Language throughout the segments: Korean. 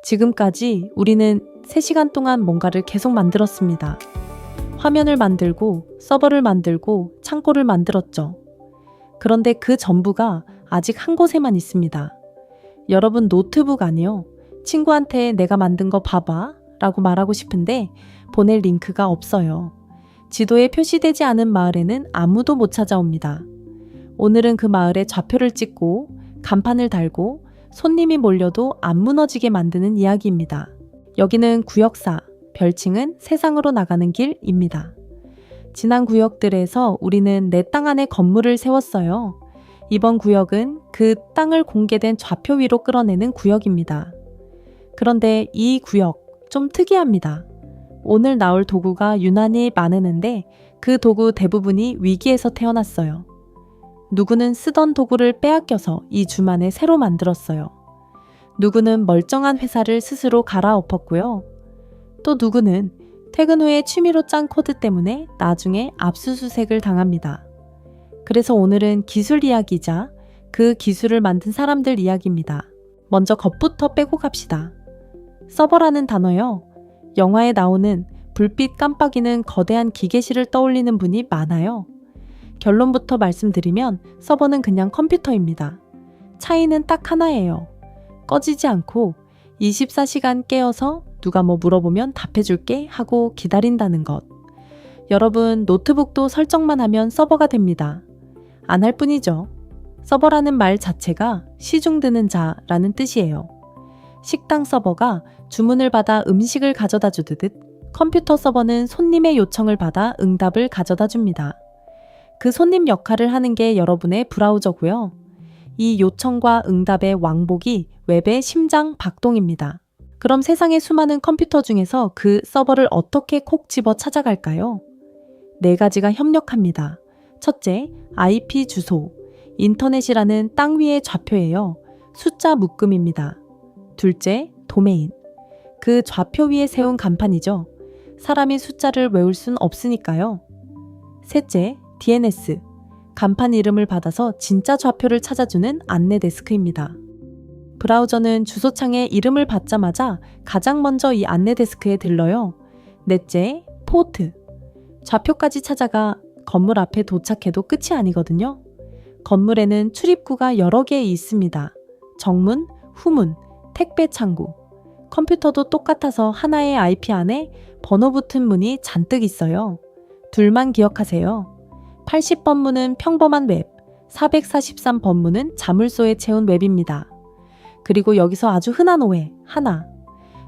지금까지 우리는 3시간 동안 뭔가를 계속 만들었습니다. 화면을 만들고 서버를 만들고 창고를 만들었죠. 그런데 그 전부가 아직 한 곳에만 있습니다. 여러분 노트북 아니요? 친구한테 내가 만든 거 봐봐 라고 말하고 싶은데 보낼 링크가 없어요. 지도에 표시되지 않은 마을에는 아무도 못 찾아옵니다. 오늘은 그 마을에 좌표를 찍고 간판을 달고 손님이 몰려도 안 무너지게 만드는 이야기입니다. 여기는 구역4, 별칭은 세상으로 나가는 길입니다. 지난 구역들에서 우리는 내 땅 안에 건물을 세웠어요. 이번 구역은 그 땅을 공개된 좌표 위로 끌어내는 구역입니다. 그런데 이 구역 좀 특이합니다. 오늘 나올 도구가 유난히 많았는데 그 도구 대부분이 위기에서 태어났어요. 누구는 쓰던 도구를 빼앗겨서 이 주만에 새로 만들었어요. 누구는 멀쩡한 회사를 스스로 갈아엎었고요. 또 누구는 퇴근 후에 취미로 짠 코드 때문에 나중에 압수수색을 당합니다. 그래서 오늘은 기술 이야기이자 그 기술을 만든 사람들 이야기입니다. 먼저 겉부터 빼고 갑시다. 서버라는 단어요. 영화에 나오는 불빛 깜빡이는 거대한 기계실을 떠올리는 분이 많아요. 결론부터 말씀드리면 서버는 그냥 컴퓨터입니다. 차이는 딱 하나예요. 꺼지지 않고 24시간 깨어서 누가 뭐 물어보면 답해줄게 하고 기다린다는 것. 여러분 노트북도 설정만 하면 서버가 됩니다. 안 할 뿐이죠. 서버라는 말 자체가 시중드는 자라는 뜻이에요. 식당 서버가 주문을 받아 음식을 가져다 주듯 컴퓨터 서버는 손님의 요청을 받아 응답을 가져다 줍니다. 그 손님 역할을 하는 게 여러분의 브라우저고요. 이 요청과 응답의 왕복이 웹의 심장 박동입니다. 그럼 세상의 수많은 컴퓨터 중에서 그 서버를 어떻게 콕 집어 찾아갈까요? 4가지가 협력합니다. 첫째, IP 주소. 인터넷이라는 땅 위의 좌표예요. 숫자 묶음입니다. 둘째, 도메인. 그 좌표 위에 세운 간판이죠. 사람이 숫자를 외울 순 없으니까요. 셋째, DNS. 간판 이름을 받아서 진짜 좌표를 찾아주는 안내 데스크입니다. 브라우저는 주소창에 이름을 받자마자 가장 먼저 이 안내 데스크에 들러요. 넷째, 포트. 좌표까지 찾아가 건물 앞에 도착해도 끝이 아니거든요. 건물에는 출입구가 여러 개 있습니다. 정문, 후문, 택배 창구. 컴퓨터도 똑같아서 하나의 IP 안에 번호 붙은 문이 잔뜩 있어요. 둘만 기억하세요. 80번문은 평범한 웹, 443번문은 자물쇠에 채운 웹입니다. 그리고 여기서 아주 흔한 오해, 하나.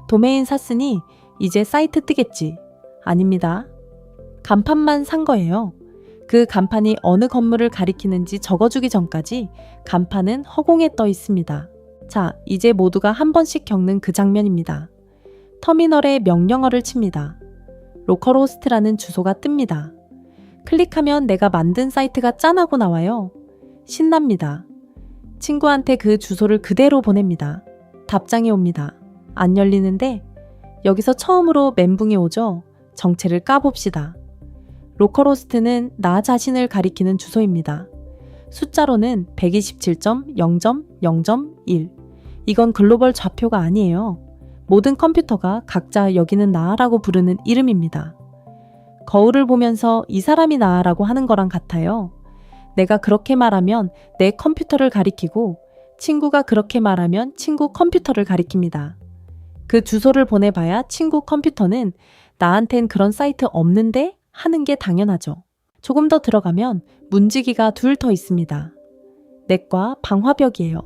도메인 샀으니 이제 사이트 뜨겠지. 아닙니다. 간판만 산 거예요. 그 간판이 어느 건물을 가리키는지 적어주기 전까지 간판은 허공에 떠 있습니다. 자, 이제 모두가 한 번씩 겪는 그 장면입니다. 터미널에 명령어를 칩니다. 로컬호스트라는 주소가 뜹니다. 클릭하면 내가 만든 사이트가 짠하고 나와요. 신납니다. 친구한테 그 주소를 그대로 보냅니다. 답장이 옵니다. 안 열리는데 여기서 처음으로 멘붕이 오죠. 정체를 까봅시다. 로컬호스트는 나 자신을 가리키는 주소입니다. 숫자로는 127.0.0.1. 이건 글로벌 좌표가 아니에요. 모든 컴퓨터가 각자 여기는 나라고 부르는 이름입니다. 거울을 보면서 이 사람이 나라고 하는 거랑 같아요. 내가 그렇게 말하면 내 컴퓨터를 가리키고 친구가 그렇게 말하면 친구 컴퓨터를 가리킵니다. 그 주소를 보내봐야 친구 컴퓨터는 나한텐 그런 사이트 없는데 하는 게 당연하죠. 조금 더 들어가면 문지기가 둘 더 있습니다. 넷과 방화벽이에요.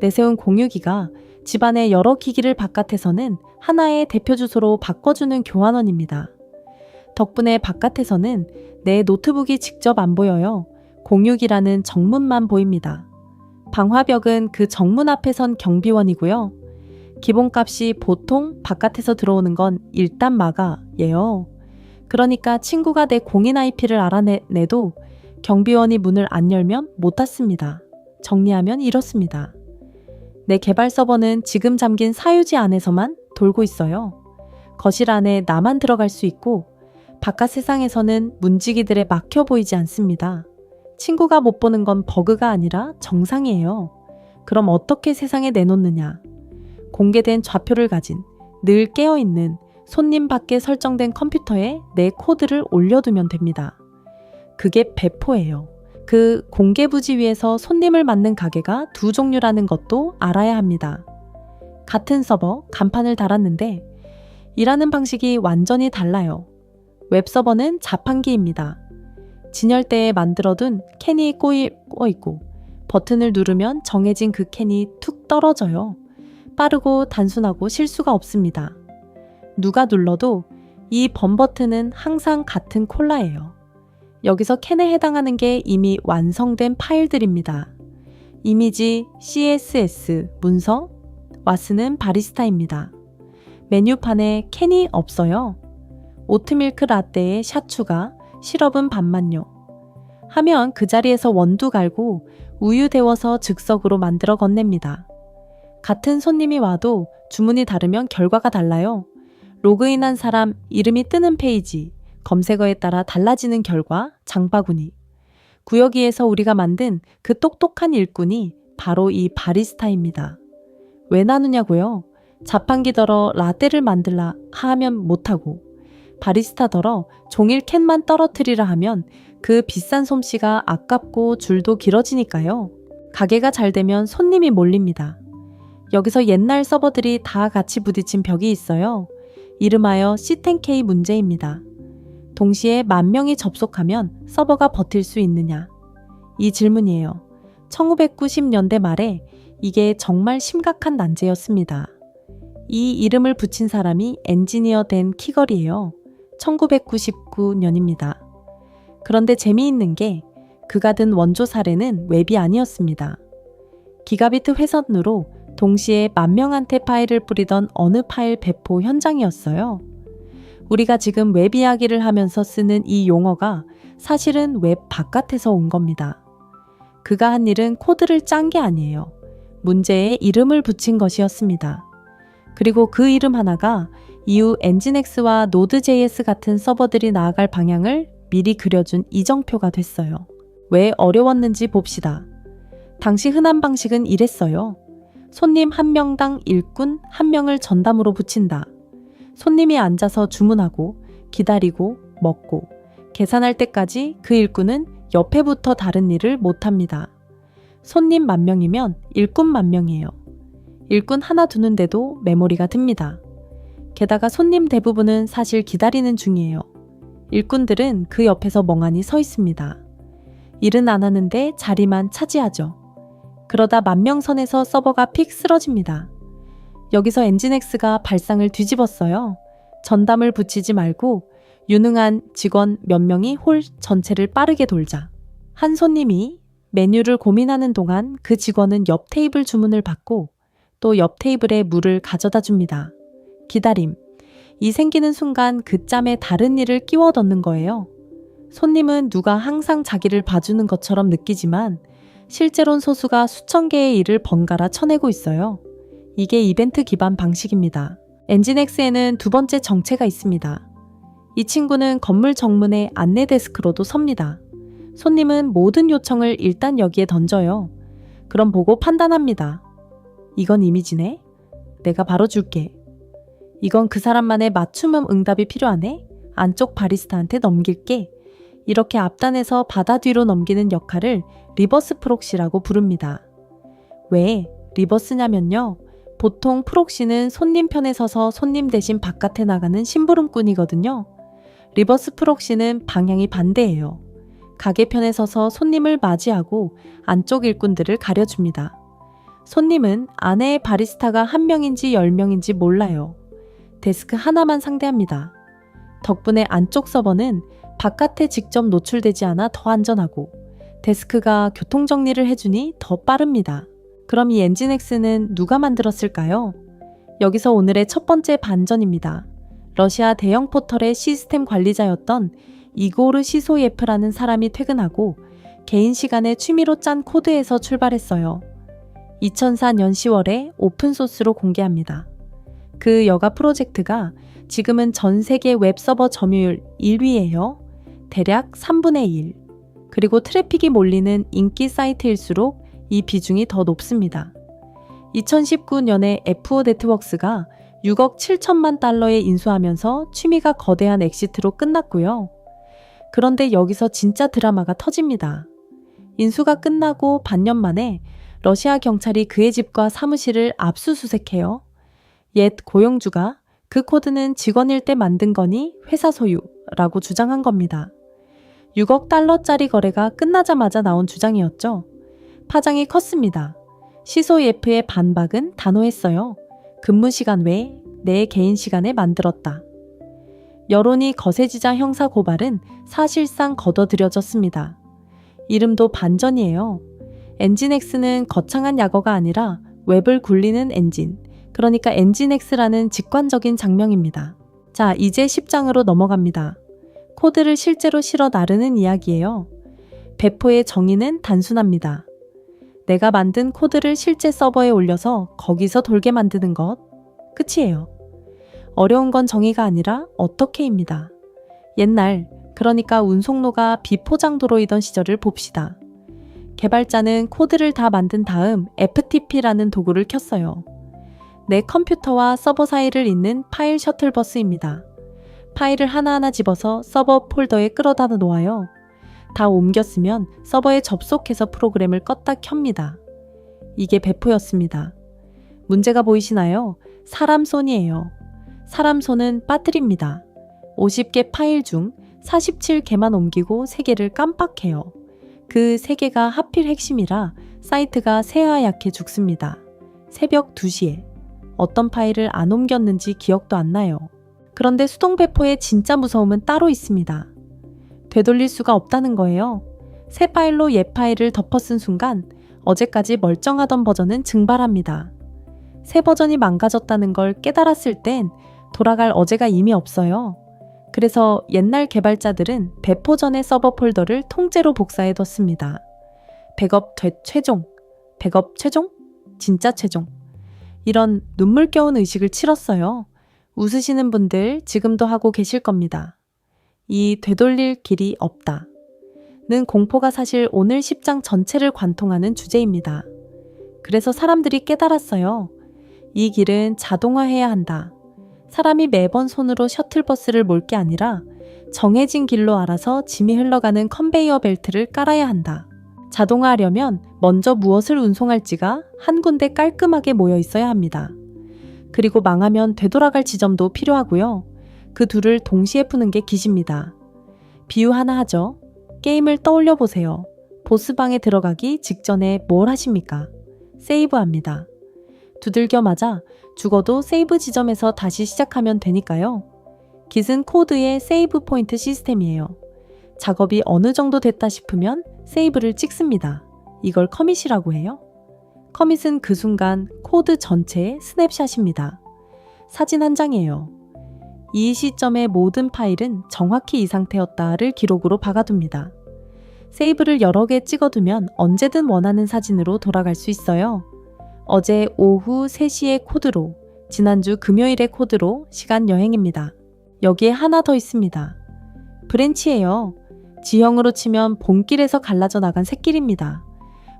내세운 공유기가 집안의 여러 기기를 바깥에서는 하나의 대표 주소로 바꿔주는 교환원입니다. 덕분에 바깥에서는 내 노트북이 직접 안 보여요. 공유기라는 정문만 보입니다. 방화벽은 그 정문 앞에 선 경비원이고요. 기본값이 보통 바깥에서 들어오는 건 일단 막아예요. 그러니까 친구가 내 공인 IP를 알아내도 경비원이 문을 안 열면 못 닫습니다. 정리하면 이렇습니다. 내 개발 서버는 지금 잠긴 사유지 안에서만 돌고 있어요. 거실 안에 나만 들어갈 수 있고 바깥 세상에서는 문지기들에 막혀 보이지 않습니다. 친구가 못 보는 건 버그가 아니라 정상이에요. 그럼 어떻게 세상에 내놓느냐? 공개된 좌표를 가진 늘 깨어있는 손님 밖에 설정된 컴퓨터에 내 코드를 올려두면 됩니다. 그게 배포예요. 그 공개 부지 위에서 손님을 맞는 가게가 두 종류라는 것도 알아야 합니다. 같은 서버, 간판을 달았는데 일하는 방식이 완전히 달라요. 웹서버는 자판기입니다. 진열대에 만들어둔 캔이 꼬여있고 버튼을 누르면 정해진 그 캔이 툭 떨어져요. 빠르고 단순하고 실수가 없습니다. 누가 눌러도 이 범 버튼은 항상 같은 콜라예요. 여기서 캔에 해당하는 게 이미 완성된 파일들입니다. 이미지, CSS, 문서, 와스는 바리스타입니다. 메뉴판에 캔이 없어요. 오트밀크 라떼에 샷 추가, 시럽은 반만요. 하면 그 자리에서 원두 갈고 우유 데워서 즉석으로 만들어 건넵니다. 같은 손님이 와도 주문이 다르면 결과가 달라요. 로그인한 사람 이름이 뜨는 페이지, 검색어에 따라 달라지는 결과, 장바구니. 구여기에서 우리가 만든 그 똑똑한 일꾼이 바로 이 바리스타입니다. 왜 나누냐고요? 자판기더러 라떼를 만들라 하면 못하고 바리스타더러 종일 캔만 떨어뜨리라 하면 그 비싼 솜씨가 아깝고 줄도 길어지니까요. 가게가 잘 되면 손님이 몰립니다. 여기서 옛날 서버들이 다 같이 부딪힌 벽이 있어요. 이름하여 C10K 문제입니다. 동시에 10,000명이 접속하면 서버가 버틸 수 있느냐? 이 질문이에요. 1990년대 말에 이게 정말 심각한 난제였습니다. 이 이름을 붙인 사람이 엔지니어 된 키걸이에요. 1999년입니다. 그런데 재미있는 게 그가 든 원조 사례는 웹이 아니었습니다. 기가비트 회선으로 동시에 10,000명한테 파일을 뿌리던 어느 파일 배포 현장이었어요. 우리가 지금 웹 이야기를 하면서 쓰는 이 용어가 사실은 웹 바깥에서 온 겁니다. 그가 한 일은 코드를 짠 게 아니에요. 문제에 이름을 붙인 것이었습니다. 그리고 그 이름 하나가 이후 엔진엑스와 노드.js 같은 서버들이 나아갈 방향을 미리 그려준 이정표가 됐어요. 왜 어려웠는지 봅시다. 당시 흔한 방식은 이랬어요. 손님 1명당 일꾼 1명을 전담으로 붙인다. 손님이 앉아서 주문하고 기다리고 먹고 계산할 때까지 그 일꾼은 옆에 붙어 다른 일을 못합니다. 손님 10,000명이면 일꾼 10,000명이에요. 일꾼 하나 두는데도 메모리가 듭니다. 게다가 손님 대부분은 사실 기다리는 중이에요. 일꾼들은 그 옆에서 멍하니 서 있습니다. 일은 안 하는데 자리만 차지하죠. 그러다 10,000명 선에서 서버가 픽 쓰러집니다. 여기서 엔진엑스가 발상을 뒤집었어요. 전담을 붙이지 말고 유능한 직원 몇 명이 홀 전체를 빠르게 돌자. 한 손님이 메뉴를 고민하는 동안 그 직원은 옆 테이블 주문을 받고 또 옆 테이블에 물을 가져다 줍니다. 기다림. 이 생기는 순간 그 짬에 다른 일을 끼워 넣는 거예요. 손님은 누가 항상 자기를 봐주는 것처럼 느끼지만 실제론 소수가 수천 개의 일을 번갈아 쳐내고 있어요. 이게 이벤트 기반 방식입니다. 엔진엑스에는 두 번째 정체가 있습니다. 이 친구는 건물 정문에 안내 데스크로도 섭니다. 손님은 모든 요청을 일단 여기에 던져요. 그럼 보고 판단합니다. 이건 이미지네? 내가 바로 줄게. 이건 그 사람만의 맞춤형 응답이 필요하네? 안쪽 바리스타한테 넘길게. 이렇게 앞단에서 바다 뒤로 넘기는 역할을 리버스 프록시라고 부릅니다. 왜 리버스냐면요. 보통 프록시는 손님 편에 서서 손님 대신 바깥에 나가는 심부름꾼이거든요. 리버스 프록시는 방향이 반대예요. 가게 편에 서서 손님을 맞이하고 안쪽 일꾼들을 가려줍니다. 손님은 안에 바리스타가 1명인지 10명인지 몰라요. 데스크 하나만 상대합니다. 덕분에 안쪽 서버는 바깥에 직접 노출되지 않아 더 안전하고 데스크가 교통정리를 해주니 더 빠릅니다. 그럼 이 엔진엑스는 누가 만들었을까요? 여기서 오늘의 첫 번째 반전입니다. 러시아 대형 포털의 시스템 관리자였던 이고르 시소예프라는 사람이 퇴근하고 개인 시간에 취미로 짠 코드에서 출발했어요. 2004년 10월에 오픈소스로 공개합니다. 그 여가 프로젝트가 지금은 전 세계 웹서버 점유율 1위예요. 대략 3분의 1. 그리고 트래픽이 몰리는 인기 사이트일수록 이 비중이 더 높습니다. 2019년에 F5 네트워크스가 6억 7천만 달러에 인수하면서 취미가 거대한 엑시트로 끝났고요. 그런데 여기서 진짜 드라마가 터집니다. 인수가 끝나고 반년 만에 러시아 경찰이 그의 집과 사무실을 압수수색해요. 옛 고용주가 그 코드는 직원일 때 만든 거니 회사 소유라고 주장한 겁니다. 6억 달러짜리 거래가 끝나자마자 나온 주장이었죠. 파장이 컸습니다. 시소예프의 반박은 단호했어요. 근무 시간 외에 내 개인 시간에 만들었다. 여론이 거세지자 형사 고발은 사실상 걷어들여졌습니다. 이름도 반전이에요. 엔진X는 거창한 약어가 아니라 웹을 굴리는 엔진, 그러니까 엔진X라는 직관적인 장명입니다. 자, 이제 10장으로 넘어갑니다. 코드를 실제로 실어 나르는 이야기예요. 배포의 정의는 단순합니다. 내가 만든 코드를 실제 서버에 올려서 거기서 돌게 만드는 것, 끝이에요. 어려운 건 정의가 아니라 어떻게입니다. 옛날, 그러니까 운송로가 비포장도로이던 시절을 봅시다. 개발자는 코드를 다 만든 다음 FTP라는 도구를 켰어요. 내 컴퓨터와 서버 사이를 잇는 파일 셔틀버스입니다. 파일을 하나하나 집어서 서버 폴더에 끌어다 놓아요. 다 옮겼으면 서버에 접속해서 프로그램을 껐다 켭니다. 이게 배포였습니다. 문제가 보이시나요? 사람 손이에요. 사람 손은 빠뜨립니다. 50개 파일 중 47개만 옮기고 3개를 깜빡해요. 그 3개가 하필 핵심이라 사이트가 새하얗게 죽습니다. 새벽 2시에 어떤 파일을 안 옮겼는지 기억도 안 나요. 그런데 수동 배포의 진짜 무서움은 따로 있습니다. 되돌릴 수가 없다는 거예요. 새 파일로 옛 파일을 덮어 쓴 순간 어제까지 멀쩡하던 버전은 증발합니다. 새 버전이 망가졌다는 걸 깨달았을 땐 돌아갈 어제가 이미 없어요. 그래서 옛날 개발자들은 배포 전의 서버 폴더를 통째로 복사해뒀습니다. 백업 최종, 백업 최종, 진짜 최종. 이런 눈물겨운 의식을 치렀어요. 웃으시는 분들 지금도 하고 계실 겁니다. 이 되돌릴 길이 없다. 는 공포가 사실 오늘 10장 전체를 관통하는 주제입니다. 그래서 사람들이 깨달았어요. 이 길은 자동화해야 한다. 사람이 매번 손으로 셔틀버스를 몰 게 아니라 정해진 길로 알아서 짐이 흘러가는 컨베이어 벨트를 깔아야 한다. 자동화하려면 먼저 무엇을 운송할지가 한 군데 깔끔하게 모여 있어야 합니다. 그리고 망하면 되돌아갈 지점도 필요하고요. 그 둘을 동시에 푸는 게 기시입니다. 비유 하나 하죠. 게임을 떠올려 보세요. 보스방에 들어가기 직전에 뭘 하십니까? 세이브합니다. 두들겨 맞아 죽어도 세이브 지점에서 다시 시작하면 되니까요. 깃은 코드의 세이브 포인트 시스템이에요. 작업이 어느 정도 됐다 싶으면 세이브를 찍습니다. 이걸 커밋이라고 해요. 커밋은 그 순간 코드 전체의 스냅샷입니다. 사진 한 장이에요. 이 시점의 모든 파일은 정확히 이 상태였다를 기록으로 박아둡니다. 세이브를 여러 개 찍어두면 언제든 원하는 사진으로 돌아갈 수 있어요. 어제 오후 3시의 코드로, 지난주 금요일의 코드로 시간 여행입니다. 여기에 하나 더 있습니다. 브랜치예요. 지형으로 치면 본길에서 갈라져 나간 샛길입니다.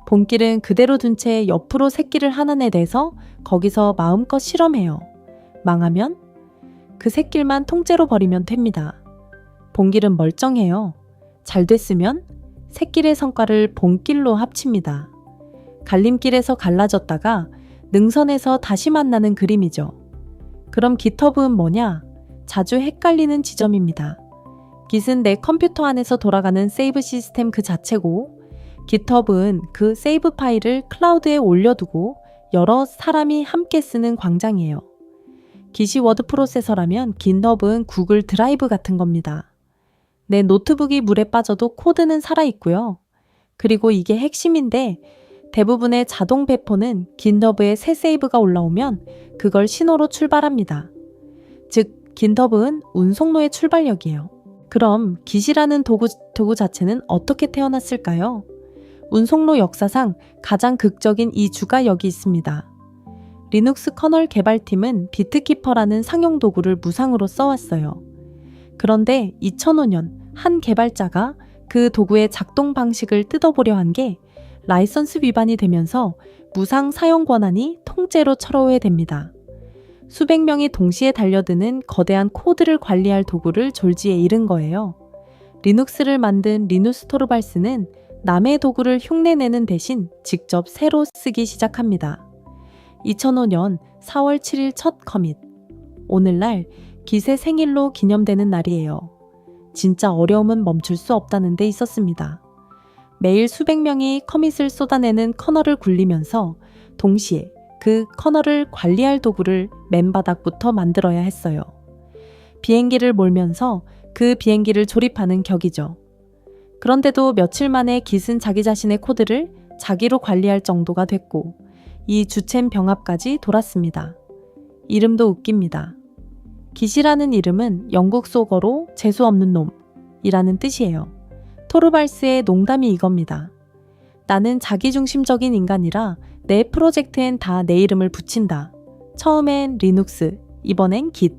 본길은 그대로 둔 채 옆으로 새길을 하나 내대서 거기서 마음껏 실험해요. 망하면 그 새길만 통째로 버리면 됩니다. 본길은 멀쩡해요. 잘 됐으면 새길의 성과를 본길로 합칩니다. 갈림길에서 갈라졌다가 능선에서 다시 만나는 그림이죠. 그럼 깃허브는 뭐냐? 자주 헷갈리는 지점입니다. 깃은 내 컴퓨터 안에서 돌아가는 세이브 시스템 그 자체고, 깃허브는 그 세이브 파일을 클라우드에 올려두고 여러 사람이 함께 쓰는 광장이에요. 깃이 워드 프로세서라면 깃허브는 구글 드라이브 같은 겁니다. 내 노트북이 물에 빠져도 코드는 살아있고요. 그리고 이게 핵심인데 대부분의 자동 배포는 깃허브에 새 세이브가 올라오면 그걸 신호로 출발합니다. 즉, 깃허브는 운송로의 출발역이에요. 그럼 깃이라는 도구 자체는 어떻게 태어났을까요? 운송로 역사상 가장 극적인 이주가 여기 있습니다. 리눅스 커널 개발팀은 비트키퍼라는 상용 도구를 무상으로 써왔어요. 그런데 2005년 한 개발자가 그 도구의 작동 방식을 뜯어보려 한 게 라이선스 위반이 되면서 무상 사용 권한이 통째로 철회됩니다. 수백 명이 동시에 달려드는 거대한 코드를 관리할 도구를 졸지에 잃은 거예요. 리눅스를 만든 리누스 토르발스는 남의 도구를 흉내내는 대신 직접 새로 쓰기 시작합니다. 2005년 4월 7일 첫 커밋. 오늘날 깃의 생일로 기념되는 날이에요. 진짜 어려움은 멈출 수 없다는 데 있었습니다. 매일 수백 명이 커밋을 쏟아내는 커널을 굴리면서 동시에 그 커널을 관리할 도구를 맨바닥부터 만들어야 했어요. 비행기를 몰면서 그 비행기를 조립하는 격이죠. 그런데도 며칠 만에 깃은 자기 자신의 코드를 자기로 관리할 정도가 됐고 이 주챔 병합까지 돌았습니다. 이름도 웃깁니다. 깃이라는 이름은 영국 속어로 재수없는 놈이라는 뜻이에요. 토르발스의 농담이 이겁니다. 나는 자기중심적인 인간이라 내 프로젝트엔 다 내 이름을 붙인다. 처음엔 리눅스, 이번엔 깃.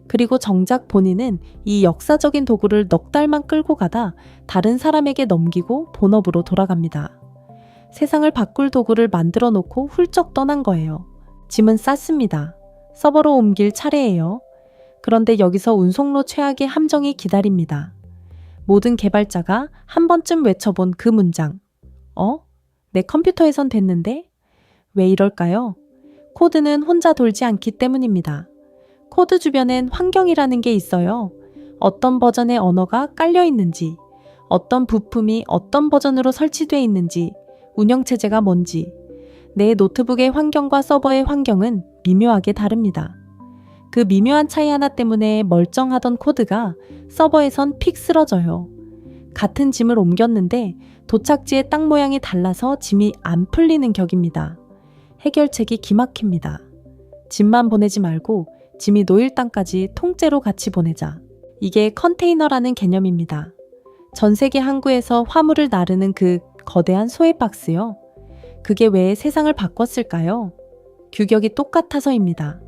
그리고 정작 본인은 이 역사적인 도구를 넉 달만 끌고 가다 다른 사람에게 넘기고 본업으로 돌아갑니다. 세상을 바꿀 도구를 만들어 놓고 훌쩍 떠난 거예요. 짐은 쌌습니다. 서버로 옮길 차례예요. 그런데 여기서 운송로 최악의 함정이 기다립니다. 모든 개발자가 한 번쯤 외쳐본 그 문장. 내 컴퓨터에선 됐는데? 왜 이럴까요? 코드는 혼자 돌지 않기 때문입니다. 코드 주변엔 환경이라는 게 있어요. 어떤 버전의 언어가 깔려 있는지, 어떤 부품이 어떤 버전으로 설치되어 있는지, 운영체제가 뭔지, 내 노트북의 환경과 서버의 환경은 미묘하게 다릅니다. 그 미묘한 차이 하나 때문에 멀쩡하던 코드가 서버에선 픽 쓰러져요. 같은 짐을 옮겼는데 도착지의 땅 모양이 달라서 짐이 안 풀리는 격입니다. 해결책이 기막힙니다. 짐만 보내지 말고 짐이 놓일 땅까지 통째로 같이 보내자. 이게 컨테이너라는 개념입니다. 전 세계 항구에서 화물을 나르는 그 거대한 소의 박스요. 그게 왜 세상을 바꿨을까요? 규격이 똑같아서입니다.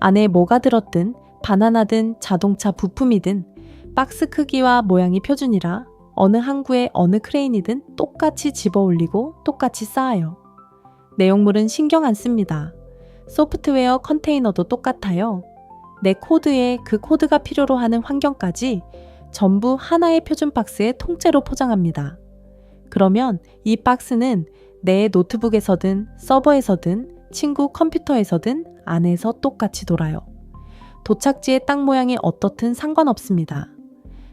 안에 뭐가 들었든 바나나든 자동차 부품이든 박스 크기와 모양이 표준이라 어느 항구의 어느 크레인이든 똑같이 집어올리고 똑같이 쌓아요. 내용물은 신경 안 씁니다. 소프트웨어 컨테이너도 똑같아요. 내 코드에 그 코드가 필요로 하는 환경까지 전부 하나의 표준 박스에 통째로 포장합니다. 그러면 이 박스는 내 노트북에서든 서버에서든 친구 컴퓨터에서든 안에서 똑같이 돌아요. 도착지의 땅 모양이 어떻든 상관없습니다.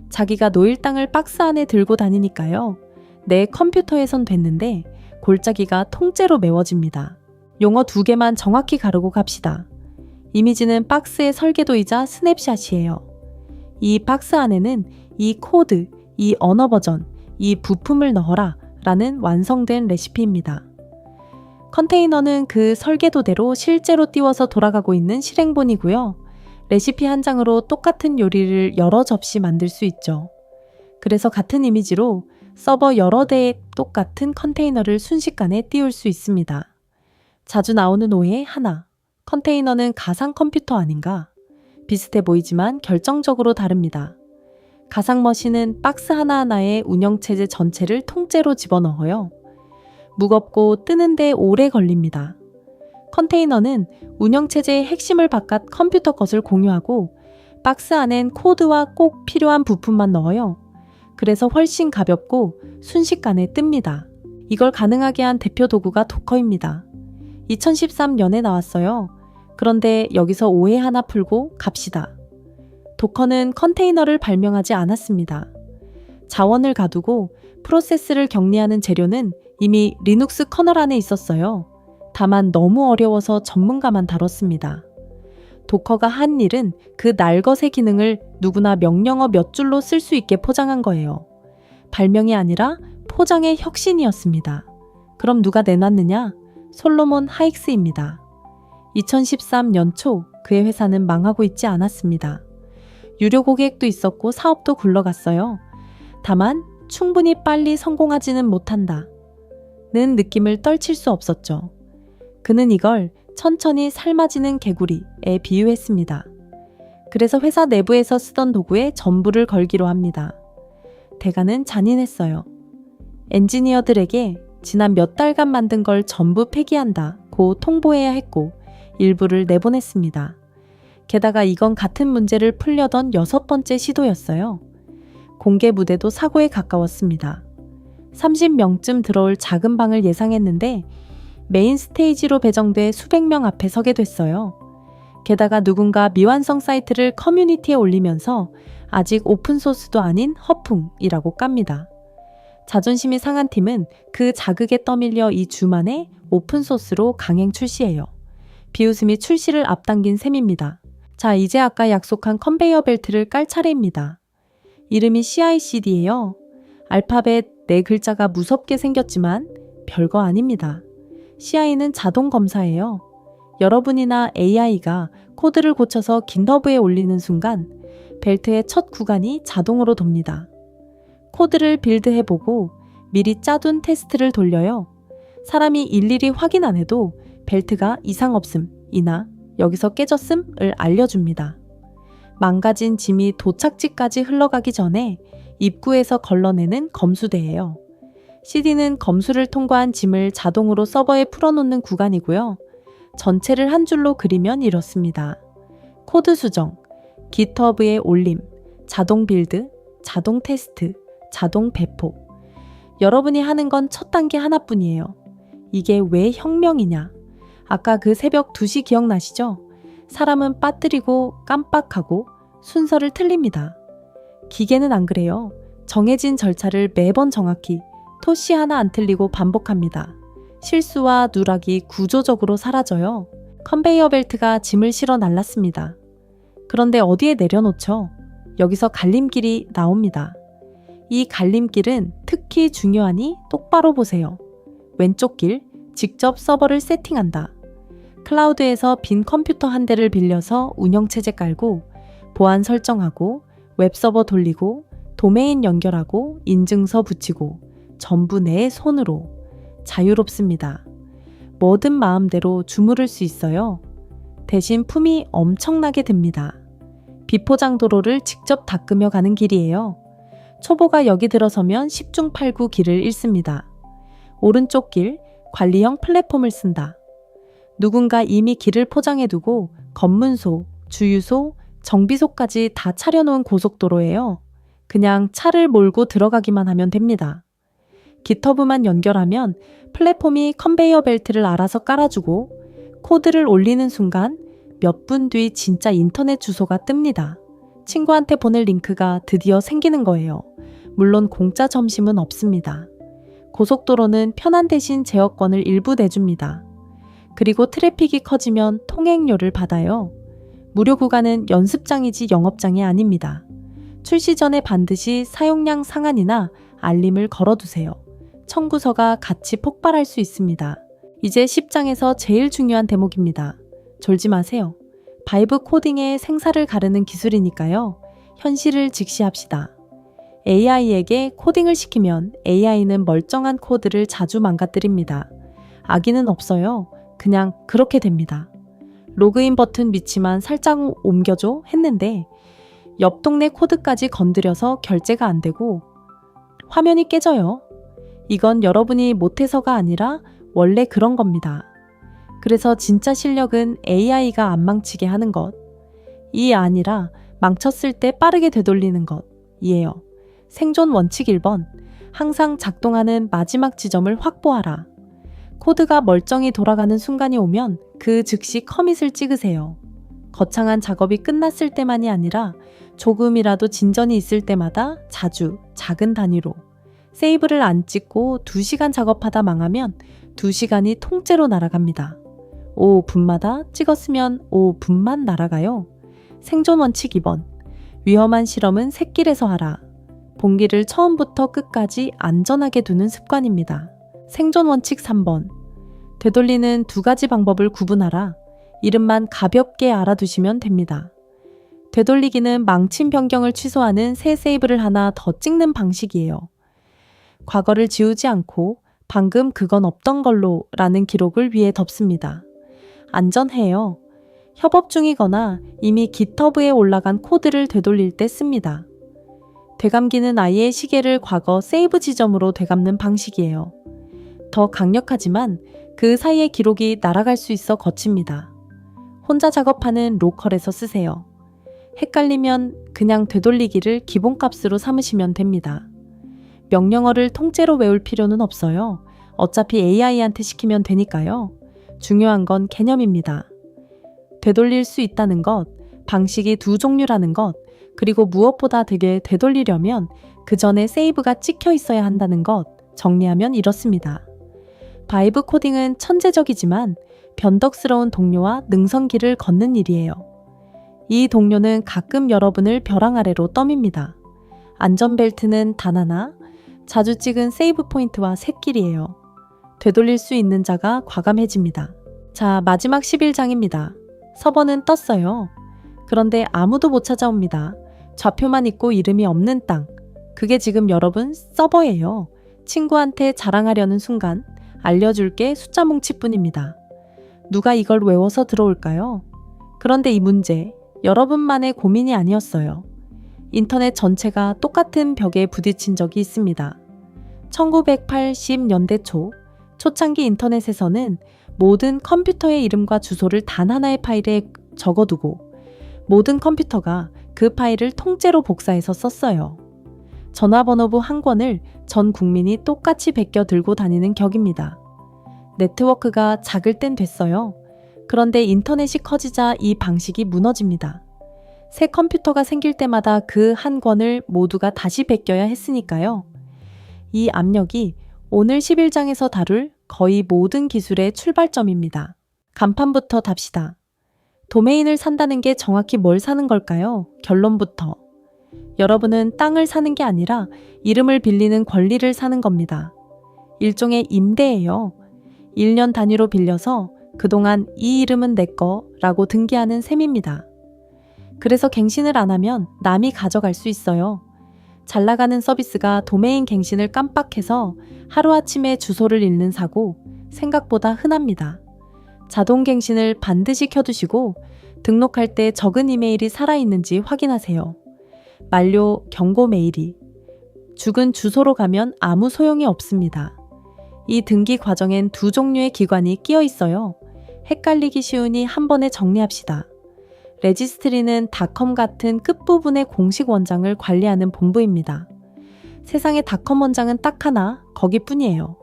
자기가 놓일 땅을 박스 안에 들고 다니니까요. 내 컴퓨터에선 됐는데 골짜기가 통째로 메워집니다. 용어 2개만 정확히 가르고 갑시다. 이미지는 박스의 설계도이자 스냅샷이에요. 이 박스 안에는 이 코드, 이 언어 버전, 이 부품을 넣어라 라는 완성된 레시피입니다. 컨테이너는 그 설계도대로 실제로 띄워서 돌아가고 있는 실행본이고요. 레시피 한 장으로 똑같은 요리를 여러 접시 만들 수 있죠. 그래서 같은 이미지로 서버 여러 대의 똑같은 컨테이너를 순식간에 띄울 수 있습니다. 자주 나오는 오해 하나. 컨테이너는 가상 컴퓨터 아닌가? 비슷해 보이지만 결정적으로 다릅니다. 가상 머신은 박스 하나하나에 운영체제 전체를 통째로 집어넣어요. 무겁고 뜨는데 오래 걸립니다. 컨테이너는 운영체제의 핵심을 바깥 컴퓨터 것을 공유하고 박스 안엔 코드와 꼭 필요한 부품만 넣어요. 그래서 훨씬 가볍고 순식간에 뜹니다. 이걸 가능하게 한 대표 도구가 도커입니다. 2013년에 나왔어요. 그런데 여기서 오해 하나 풀고 갑시다. 도커는 컨테이너를 발명하지 않았습니다. 자원을 가두고 프로세스를 격리하는 재료는 이미 리눅스 커널 안에 있었어요. 다만 너무 어려워서 전문가만 다뤘습니다. 도커가 한 일은 그 날것의 기능을 누구나 명령어 몇 줄로 쓸 수 있게 포장한 거예요. 발명이 아니라 포장의 혁신이었습니다. 그럼 누가 내놨느냐? 솔로몬 하익스입니다. 2013년 초 그의 회사는 망하고 있지 않았습니다. 유료 고객도 있었고 사업도 굴러갔어요. 다만 충분히 빨리 성공하지는 못한다. 는 느낌을 떨칠 수 없었죠. 그는 이걸 천천히 삶아지는 개구리에 비유했습니다. 그래서 회사 내부에서 쓰던 도구에 전부를 걸기로 합니다. 대가는 잔인했어요. 엔지니어들에게 지난 몇 달간 만든 걸 전부 폐기한다고 통보해야 했고 일부를 내보냈습니다. 게다가 이건 같은 문제를 풀려던 6번째 시도였어요. 공개 무대도 사고에 가까웠습니다. 30명쯤 들어올 작은 방을 예상했는데 메인 스테이지로 배정돼 수백 명 앞에 서게 됐어요. 게다가 누군가 미완성 사이트를 커뮤니티에 올리면서 아직 오픈소스도 아닌 허풍이라고 깝니다. 자존심이 상한 팀은 그 자극에 떠밀려 이 주 만에 오픈소스로 강행 출시해요. 비웃음이 출시를 앞당긴 셈입니다. 자, 이제 아까 약속한 컨베이어 벨트를 깔 차례입니다. 이름이 CICD예요. 알파벳 4글자가 무섭게 생겼지만 별거 아닙니다. CI는 자동 검사예요. 여러분이나 AI가 코드를 고쳐서 깃허브에 올리는 순간 벨트의 첫 구간이 자동으로 돕니다. 코드를 빌드해보고 미리 짜둔 테스트를 돌려요. 사람이 일일이 확인 안 해도 벨트가 이상 없음이나 여기서 깨졌음을 알려줍니다. 망가진 짐이 도착지까지 흘러가기 전에 입구에서 걸러내는 검수대예요. CD는 검수를 통과한 짐을 자동으로 서버에 풀어놓는 구간이고요. 전체를 한 줄로 그리면 이렇습니다. 코드 수정, 깃허브에 올림, 자동 빌드, 자동 테스트, 자동 배포. 여러분이 하는 건 첫 단계 하나뿐이에요. 이게 왜 혁명이냐? 아까 그 새벽 2시 기억나시죠? 사람은 빠뜨리고 깜빡하고 순서를 틀립니다. 기계는 안 그래요. 정해진 절차를 매번 정확히 토시 하나 안 틀리고 반복합니다. 실수와 누락이 구조적으로 사라져요. 컨베이어 벨트가 짐을 실어 날랐습니다. 그런데 어디에 내려놓죠? 여기서 갈림길이 나옵니다. 이 갈림길은 특히 중요하니 똑바로 보세요. 왼쪽 길, 직접 서버를 세팅한다. 클라우드에서 빈 컴퓨터 한 대를 빌려서 운영체제 깔고 보안 설정하고 웹서버 돌리고 도메인 연결하고 인증서 붙이고 전부 내 손으로. 자유롭습니다. 뭐든 마음대로 주무를 수 있어요. 대신 품이 엄청나게 듭니다. 비포장 도로를 직접 닦으며 가는 길이에요. 초보가 여기 들어서면 10중 8구 길을 잃습니다. 오른쪽 길, 관리형 플랫폼을 쓴다. 누군가 이미 길을 포장해두고 검문소, 주유소, 정비소까지 다 차려놓은 고속도로예요. 그냥 차를 몰고 들어가기만 하면 됩니다. 깃허브만 연결하면 플랫폼이 컨베이어 벨트를 알아서 깔아주고 코드를 올리는 순간 몇 분 뒤 진짜 인터넷 주소가 뜹니다. 친구한테 보낼 링크가 드디어 생기는 거예요. 물론 공짜 점심은 없습니다. 고속도로는 편한 대신 제어권을 일부 내줍니다. 그리고 트래픽이 커지면 통행료를 받아요. 무료 구간은 연습장이지 영업장이 아닙니다. 출시 전에 반드시 사용량 상한이나 알림을 걸어두세요. 청구서가 같이 폭발할 수 있습니다. 이제 10장에서 제일 중요한 대목입니다. 졸지 마세요. 바이브 코딩의 생사를 가르는 기술이니까요. 현실을 직시합시다. AI에게 코딩을 시키면 AI는 멀쩡한 코드를 자주 망가뜨립니다. 악의는 없어요. 그냥 그렇게 됩니다. 로그인 버튼 위치만 살짝 옮겨줘 했는데 옆 동네 코드까지 건드려서 결제가 안 되고 화면이 깨져요. 이건 여러분이 못해서가 아니라 원래 그런 겁니다. 그래서 진짜 실력은 AI가 안 망치게 하는 것, 이 아니라 망쳤을 때 빠르게 되돌리는 것이에요. 생존 원칙 1번, 항상 작동하는 마지막 지점을 확보하라. 코드가 멀쩡히 돌아가는 순간이 오면 그 즉시 커밋을 찍으세요. 거창한 작업이 끝났을 때만이 아니라 조금이라도 진전이 있을 때마다 자주 작은 단위로. 세이브를 안 찍고 2시간 작업하다 망하면 2시간이 통째로 날아갑니다. 5분마다 찍었으면 5분만 날아가요. 생존 원칙 2번. 위험한 실험은 샛길에서 하라. 봉기를 처음부터 끝까지 안전하게 두는 습관입니다. 생존 원칙 3번. 되돌리는 2가지 방법을 구분하라. 이름만 가볍게 알아두시면 됩니다. 되돌리기는 망친 변경을 취소하는 새 세이브를 하나 더 찍는 방식이에요. 과거를 지우지 않고 방금 그건 없던 걸로 라는 기록을 위에 덮습니다. 안전해요. 협업 중이거나 이미 깃허브에 올라간 코드를 되돌릴 때 씁니다. 되감기는 아예 시계를 과거 세이브 지점으로 되감는 방식이에요. 더 강력하지만 그 사이의 기록이 날아갈 수 있어 거칩니다. 혼자 작업하는 로컬에서 쓰세요. 헷갈리면 그냥 되돌리기를 기본값으로 삼으시면 됩니다. 명령어를 통째로 외울 필요는 없어요. 어차피 AI한테 시키면 되니까요. 중요한 건 개념입니다. 되돌릴 수 있다는 것, 방식이 두 종류라는 것, 그리고 무엇보다 되게 되돌리려면 그 전에 세이브가 찍혀 있어야 한다는 것, 정리하면 이렇습니다. 바이브 코딩은 천재적이지만 변덕스러운 동료와 능선길을 걷는 일이에요. 이 동료는 가끔 여러분을 벼랑 아래로 떠밉니다. 안전벨트는 단 하나, 자주 찍은 세이브 포인트와 샛길이에요. 되돌릴 수 있는 자가 과감해집니다. 자, 마지막 11장입니다. 서버는 떴어요. 그런데 아무도 못 찾아옵니다. 좌표만 있고 이름이 없는 땅. 그게 지금 여러분 서버예요. 친구한테 자랑하려는 순간 알려줄 게 숫자 뭉치뿐입니다. 누가 이걸 외워서 들어올까요? 그런데 이 문제, 여러분만의 고민이 아니었어요. 인터넷 전체가 똑같은 벽에 부딪힌 적이 있습니다. 1980년대 초창기 인터넷에서는 모든 컴퓨터의 이름과 주소를 단 하나의 파일에 적어두고 모든 컴퓨터가 그 파일을 통째로 복사해서 썼어요. 전화번호부 한 권을 전 국민이 똑같이 베껴 들고 다니는 격입니다. 네트워크가 작을 땐 됐어요. 그런데 인터넷이 커지자 이 방식이 무너집니다. 새 컴퓨터가 생길 때마다 그 한 권을 모두가 다시 베껴야 했으니까요. 이 압력이 오늘 11장에서 다룰 거의 모든 기술의 출발점입니다. 간판부터 답시다. 도메인을 산다는 게 정확히 뭘 사는 걸까요? 결론부터. 여러분은 땅을 사는 게 아니라 이름을 빌리는 권리를 사는 겁니다. 일종의 임대예요. 1년 단위로 빌려서 그동안 이 이름은 내 거라고 등기하는 셈입니다. 그래서 갱신을 안 하면 남이 가져갈 수 있어요. 잘 나가는 서비스가 도메인 갱신을 깜빡해서 하루아침에 주소를 잃는 사고 생각보다 흔합니다. 자동 갱신을 반드시 켜두시고 등록할 때 적은 이메일이 살아있는지 확인하세요. 만료 경고 메일이 죽은 주소로 가면 아무 소용이 없습니다. 이 등기 과정엔 두 종류의 기관이 끼어 있어요. 헷갈리기 쉬우니 한 번에 정리합시다. 레지스트리는 닷컴 같은 끝부분의 공식 원장을 관리하는 본부입니다. 세상에 닷컴 원장은 딱 하나, 거기뿐이에요.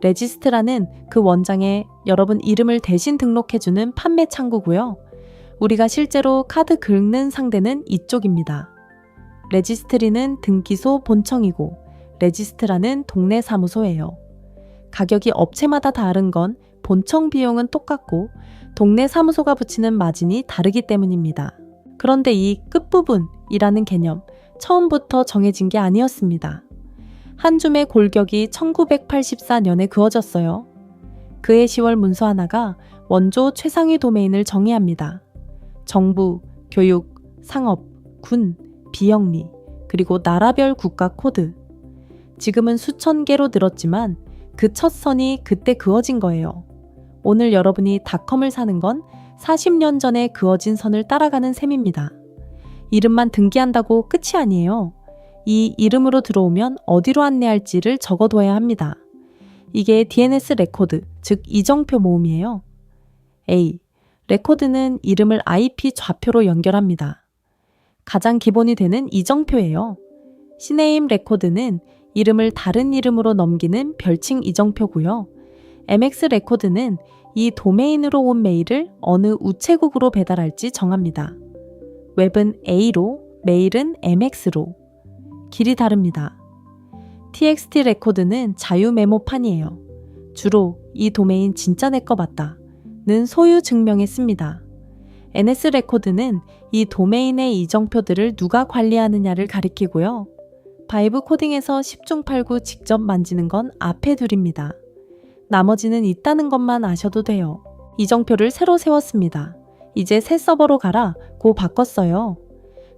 레지스트라는 그 원장에 여러분 이름을 대신 등록해주는 판매 창구고요. 우리가 실제로 카드 긁는 상대는 이쪽입니다. 레지스트리는 등기소 본청이고 레지스트라는 동네 사무소예요. 가격이 업체마다 다른 건 본청 비용은 똑같고 동네 사무소가 붙이는 마진이 다르기 때문입니다. 그런데 이 끝부분이라는 개념, 처음부터 정해진 게 아니었습니다. 한 줌의 골격이 1984년에 그어졌어요. 그해 10월 문서 하나가 원조 최상위 도메인을 정의합니다. 정부, 교육, 상업, 군, 비영리, 그리고 나라별 국가 코드. 지금은 수천 개로 늘었지만 그 첫 선이 그때 그어진 거예요. 오늘 여러분이 닷컴을 사는 건 40년 전에 그어진 선을 따라가는 셈입니다. 이름만 등기한다고 끝이 아니에요. 이 이름으로 들어오면 어디로 안내할지를 적어둬야 합니다. 이게 DNS 레코드, 즉 이정표 모음이에요. A. 레코드는 이름을 IP 좌표로 연결합니다. 가장 기본이 되는 이정표예요. 시네임 레코드는 이름을 다른 이름으로 넘기는 별칭 이정표고요. MX 레코드는 이 도메인으로 온 메일을 어느 우체국으로 배달할지 정합니다. 웹은 A로, 메일은 MX로. 길이 다릅니다. TXT 레코드는 자유 메모판이에요. 주로 이 도메인 진짜 내 거 맞다 는 소유 증명에 씁니다. NS 레코드는 이 도메인의 이정표들을 누가 관리하느냐를 가리키고요. 바이브 코딩에서 10중 8구 직접 만지는 건 앞에 둘입니다. 나머지는 있다는 것만 아셔도 돼요. 이정표를 새로 세웠습니다. 이제 새 서버로 가라 고 바꿨어요.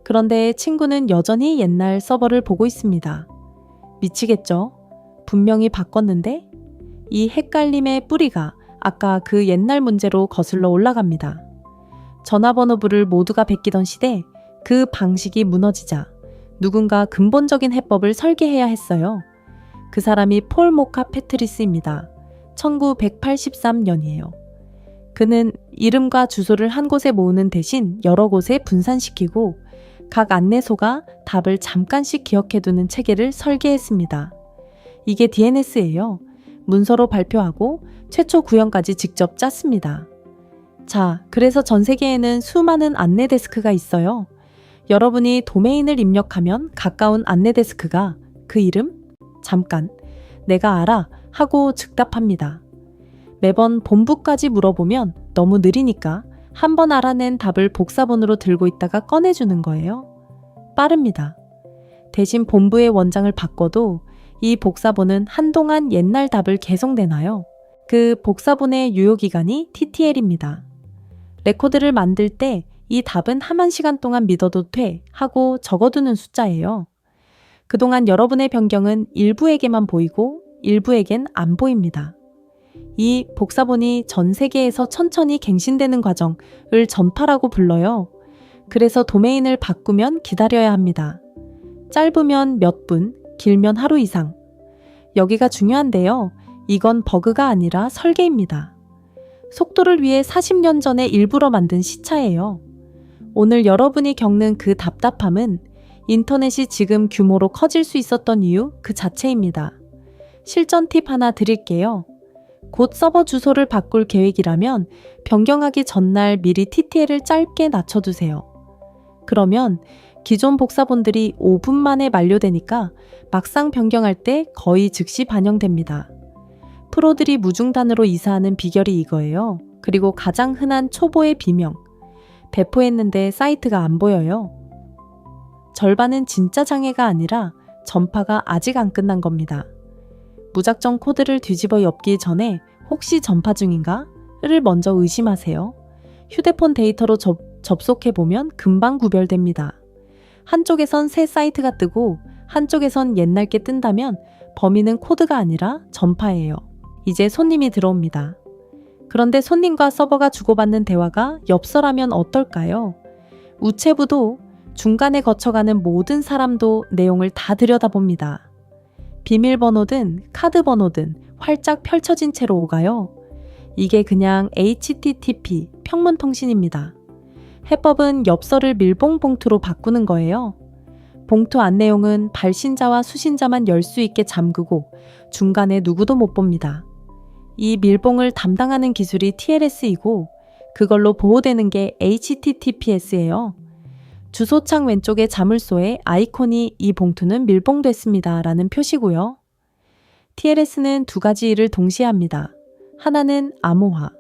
그런데 친구는 여전히 옛날 서버를 보고 있습니다. 미치겠죠? 분명히 바꿨는데? 이 헷갈림의 뿌리가 아까 그 옛날 문제로 거슬러 올라갑니다. 전화번호부를 모두가 베끼던 시대, 그 방식이 무너지자 누군가 근본적인 해법을 설계해야 했어요. 그 사람이 폴 모카 페트리스입니다. 1983년이에요. 그는 이름과 주소를 한 곳에 모으는 대신 여러 곳에 분산시키고 각 안내소가 답을 잠깐씩 기억해두는 체계를 설계했습니다. 이게 DNS예요. 문서로 발표하고 최초 구현까지 직접 짰습니다. 자, 그래서 전 세계에는 수많은 안내 데스크가 있어요. 여러분이 도메인을 입력하면 가까운 안내 데스크가 그 이름? 잠깐, 내가 알아 하고 즉답합니다. 매번 본부까지 물어보면 너무 느리니까 한 번 알아낸 답을 복사본으로 들고 있다가 꺼내주는 거예요. 빠릅니다. 대신 본부의 원장을 바꿔도 이 복사본은 한동안 옛날 답을 계속 내놔요. 그 복사본의 유효기간이 TTL입니다. 레코드를 만들 때 이 답은 함한 시간 동안 믿어도 돼 하고 적어두는 숫자예요. 그동안 여러분의 변경은 일부에게만 보이고 일부에겐 안 보입니다. 이 복사본이 전 세계에서 천천히 갱신되는 과정을 전파라고 불러요. 그래서 도메인을 바꾸면 기다려야 합니다. 짧으면 몇 분, 길면 하루 이상. 여기가 중요한데요. 이건 버그가 아니라 설계입니다. 속도를 위해 40년 전에 일부러 만든 시차예요. 오늘 여러분이 겪는 그 답답함은 인터넷이 지금 규모로 커질 수 있었던 이유 그 자체입니다. 실전 팁 하나 드릴게요. 곧 서버 주소를 바꿀 계획이라면 변경하기 전날 미리 TTL을 짧게 낮춰두세요. 그러면 기존 복사본들이 5분 만에 만료되니까 막상 변경할 때 거의 즉시 반영됩니다. 프로들이 무중단으로 이사하는 비결이 이거예요. 그리고 가장 흔한 초보의 비명. 배포했는데 사이트가 안 보여요. 절반은 진짜 장애가 아니라 전파가 아직 안 끝난 겁니다. 무작정 코드를 뒤집어 엮기 전에 혹시 전파 중인가?를 먼저 의심하세요. 휴대폰 데이터로 접속해보면 금방 구별됩니다. 한쪽에선 새 사이트가 뜨고 한쪽에선 옛날 게 뜬다면 범인은 코드가 아니라 전파예요. 이제 손님이 들어옵니다. 그런데 손님과 서버가 주고받는 대화가 엽서라면 어떨까요? 우체부도 중간에 거쳐가는 모든 사람도 내용을 다 들여다봅니다. 비밀번호든 카드번호든 활짝 펼쳐진 채로 오가요. 이게 그냥 HTTP 평문통신입니다. 해법은 엽서를 밀봉 봉투로 바꾸는 거예요. 봉투 안내용은 발신자와 수신자만 열 수 있게 잠그고 중간에 누구도 못 봅니다. 이 밀봉을 담당하는 기술이 TLS이고 그걸로 보호되는 게 HTTPS예요. 주소창 왼쪽의 자물쇠에 아이콘이 이 봉투는 밀봉됐습니다 라는 표시고요. TLS는 두 가지 일을 동시에 합니다. 하나는 암호화,